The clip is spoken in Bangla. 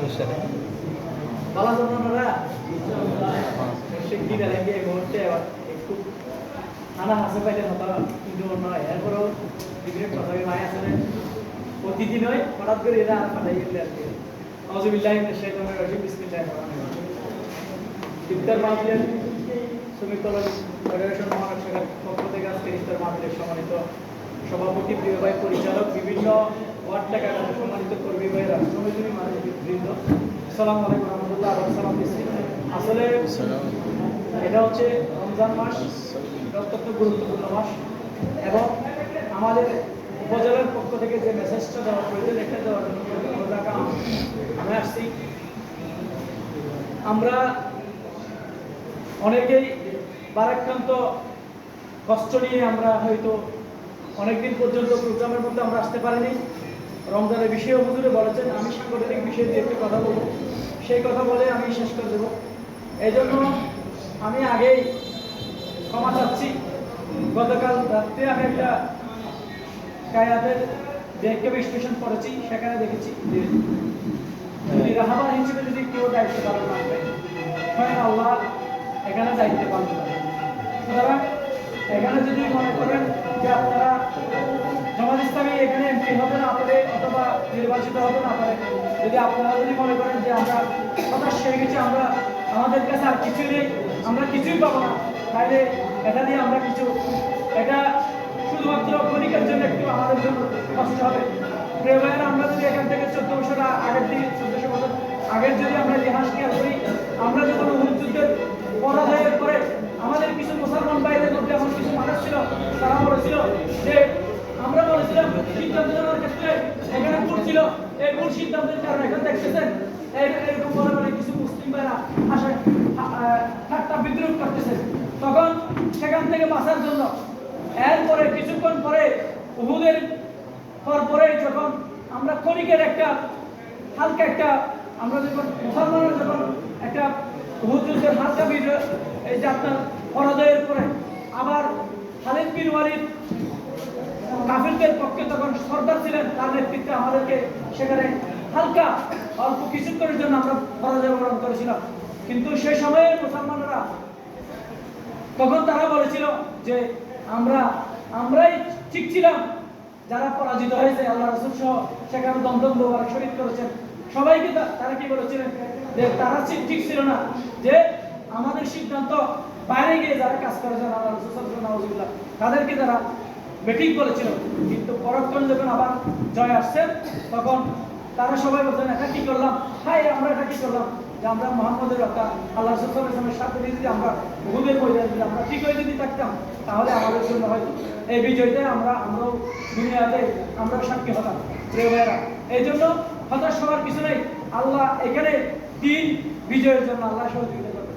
সমস্যা নেই। ভালো আছেন আপনারা? কি দেখেন এই মুহূর্তে একটু ঠান্ডা হাসে পাইলে হতো কিন্তু নয়, এরপরেও বিভিন্ন কথা ভাই আসলে অতিথি নয়, হঠাৎ করে এরা আর পাঠাই গেলে আর কি। আউযুবিল্লাহি মিনাশ শাইতানির রাজিম, বিসমিল্লাহির রহমানির রহিম। ইফতার মাহফিলের শ্রমিক কল্যাণ ফেডারেশন মহানগর শাখার পক্ষ থেকে আজকে ইফতার মাহফিলের সম্মানিত সভাপতি, প্রিয় ভাই পরিচালক, বিভিন্ন ওয়ার্ড টাকা সম্মানিত কর্মী ভাইয়েরা, শ্রমিকজনী মানুষবৃন্দ, আসসালামু আলাইকুম রহমতুল্লাহ। আবার সালাম দিচ্ছি। আসলে এটা হচ্ছে রমজান মাস, অত্যন্ত গুরুত্বপূর্ণ মাস, এবং আমাদের উপজেলার পক্ষ থেকে যে মেসেজটা দেওয়া প্রয়োজন এটা দেওয়ার জন্য আমি আসছি। আমরা অনেকেই বারাক্রান্ত কষ্ট নিয়ে আমরা হয়তো অনেকদিন পর্যন্ত প্রোগ্রামের মধ্যে আমরা আসতে পারিনি। রমজানের বিষয়ে হুজুরে বলেছেন, আমি সাংগঠনিক বিষয়ে যে একটু কথা বলবো, সেই কথা বলে আমি শেষ করে দেবো। এই জন্য আমি আগেই ক্ষমা চাচ্ছি। গতকাল রাত্রে আমি একটা কায়াতের ব্যাংকে বিশ্লেষণ করেছি, সেখানে দেখেছি যে যদি রাহাবার হিসেবে যদি কেউ দায়িত্ব পালন না করে, স্বয়ং আল্লাহ এখানে দায়িত্ব পালন করে। সুতরাং এখানে যদি মনে করেন যে আপনারা জামাত ইসলামী এখানে এমপি হবে না পারে অথবা নির্বাচিত হবে না পারে, যদি আপনারা যদি মনে করেন যে আমরা হতাশ হয়ে গেছি, আমরা আমাদের কাছে আর কিছু নেই, আমরা কিছুই পাবো না, তাহলে এটা দিয়ে আমরা কিছু, এটা শুধুমাত্র ক্ষণিকের জন্য একটু আমাদের জন্য কষ্ট হবে। প্রিয় ভাইয়েরা, আমরা যদি এখান থেকে 14 বছর আগের দিকে 1400 বছর আগের যদি আমরা ইতিহাস খেয়াল করি, আমরা যখন উহুদ যুদ্ধের পরাজয়ের পরে আমাদের কিছু মুসলমান ভাইদের মধ্যে এমন কিছু মানুষ ছিল, তারা বলেছিল যে আমরা বলেছিলাম সিদ্ধান্ত নেওয়ার ক্ষেত্রে এখানে ভুল ছিল, এই ভুল সিদ্ধান্তের কারণে এখন দেখতেছেন এরকম বলে বলে কিছু মুসলিম ভাইরা আসে ঠাট্টা বিদ্রুপ করতেছে। তখন সেখান থেকে বাঁচার জন্য এরপরে কিছুক্ষণ পরে উহুদের পরে যখন আমরা ক্ষণিকের একটা হালকা একটা, আমরা যখন মুসলমানরা যখন একটা উহুদ যুদ্ধের হালকা বিজয়, এই যে আপনার পরাজয়ের পরে আবার খালিদ বিন ওয়ালিদ কাফিরদের পক্ষে তখন সরদার ছিলেন, তার নেতৃত্বে আমাদেরকে সেখানে হালকা অল্প কিছুক্ষণের জন্য আমরা পরাজয় বরণ করেছিলাম। কিন্তু সেই সময়ে মুসলমানরা তখন তারা বলেছিল যে আমরাই ঠিক ছিলাম, যারা পরাজিত হয়েছে আল্লাহ রাসূল সহ সেখানে দমদম মোবারক শহীদ করেছেন সবাইকে তারা কি বলেছিলেন যে তারা ঠিক ছিল না, যে আমাদের সিদ্ধান্ত বাইরে গিয়ে যারা কাজ করেছেন আল্লাহ রাসূল সাল্লাল্লাহু আলাইহি ওয়াসাল্লাম তাদেরকে তারা বেঠিক বলেছিল। কিন্তু পরক্ষণে যখন আবার জয় আসছে, তখন তারা সবাই বলছেন এটা কি করলাম, হাই আমরা এটা কি করলাম, যে আমরা মুহাম্মদের রক্ষা আল্লাহ রাসূল সাল্লাল্লাহু আলাইহি ওয়াসাল্লামের সাথে যদি আমরা উহুদের ময়দানে যদি আমরা ঠিক হয়ে যদি থাকতাম, তাহলে আমাদের জন্য হয়তো এই বিজয়তে আমরাও দুনিয়াতে আমরা সাক্ষী হতাম। প্রিয় ভাইয়েরা, এই জন্য হতাশ হওয়ার কিছু নেই। আল্লাহ এখানে দিন বিজয়ের জন্য আল্লাহ সহযোগিতা করবে।